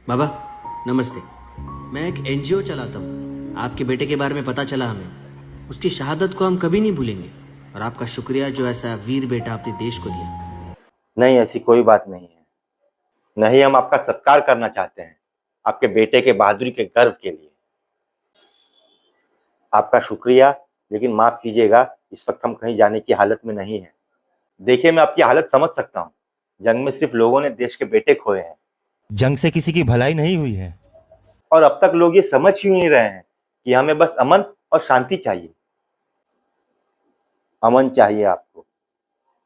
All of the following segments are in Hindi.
बाबा नमस्ते। मैं एक एनजीओ चलाता हूँ। आपके बेटे के बारे में पता चला हमें। उसकी शहादत को हम कभी नहीं भूलेंगे और आपका शुक्रिया जो ऐसा वीर बेटा अपने देश को दिया। नहीं, ऐसी कोई बात नहीं है। नहीं, हम आपका सत्कार करना चाहते हैं, आपके बेटे के बहादुरी के गर्व के लिए। आपका शुक्रिया, लेकिन माफ कीजिएगा, इस वक्त हम कहीं जाने की हालत में नहीं है। देखिए, मैं आपकी हालत समझ सकता हूँ। जंग में सिर्फ लोगों ने देश के बेटे खोए हैं। जंग से किसी की भलाई नहीं हुई है। और अब तक लोग ये समझ क्यों नहीं रहे हैं कि हमें बस अमन और शांति चाहिए। अमन चाहिए आपको।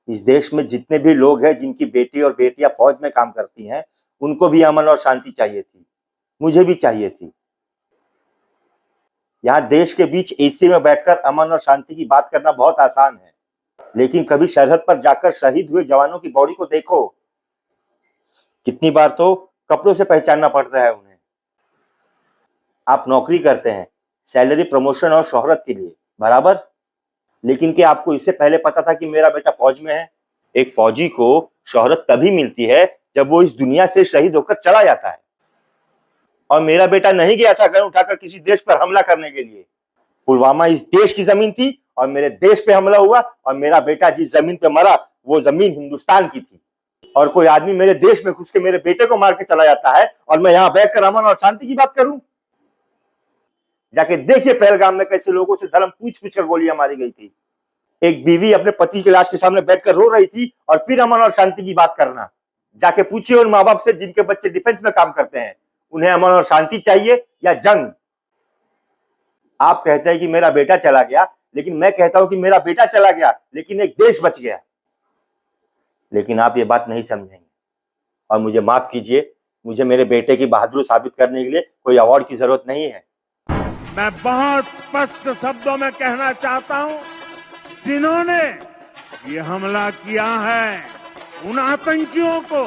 इस देश में जितने भी लोग हैं जिनकी बेटी और बेटियां फौज में काम करती हैं, उनको भी अमन और शांति चाहिए थी। मुझे भी चाहिए थी। यहाँ देश के बीच एसी में बैठकर अमन और शांति की बात करना बहुत आसान है, लेकिन कभी सरहद पर जाकर शहीद हुए जवानों की बॉडी को देखो। कितनी बार तो कपड़ों से पहचानना पड़ता है उन्हें। आप नौकरी करते हैं, सैलरी, प्रमोशन और शोहरत के लिए, बराबर। लेकिन क्या आपको इससे पहले पता था कि मेरा बेटा फौज में है? एक फौजी को शोहरत तभी मिलती है जब वो इस दुनिया से शहीद होकर चला जाता है। और मेरा बेटा नहीं गया था गन उठाकर किसी देश पर हमला करने के लिए। पुलवामा इस देश की जमीन थी और मेरे देश पे हमला हुआ, और मेरा बेटा जिस जमीन पे मरा वो जमीन हिंदुस्तान की थी। और कोई आदमी मेरे देश में घुस के मेरे बेटे को मार के चला जाता है और मैं यहाँ बैठकर अमन और शांति की बात करूं? जाके देखिए पहलगाम में कैसे लोगों से धर्म पूछ पूछ कर गोलियां मारी गई थी। एक बीवी अपने पति की लाश के सामने बैठकर रो रही थी और फिर अमन और शांति की बात करना। जाके पूछिए उन माँ बाप से जिनके बच्चे डिफेंस में काम करते हैं, उन्हें अमन और शांति चाहिए या जंग? आप कहते हैं कि मेरा बेटा चला गया, लेकिन मैं कहता हूं कि मेरा बेटा चला गया लेकिन एक देश बच गया। लेकिन आप ये बात नहीं समझेंगे। और मुझे माफ कीजिए, मुझे मेरे बेटे की बहादुरी साबित करने के लिए कोई अवार्ड की जरूरत नहीं है। मैं बहुत स्पष्ट शब्दों में कहना चाहता हूं, जिन्होंने ये हमला किया है उन आतंकियों को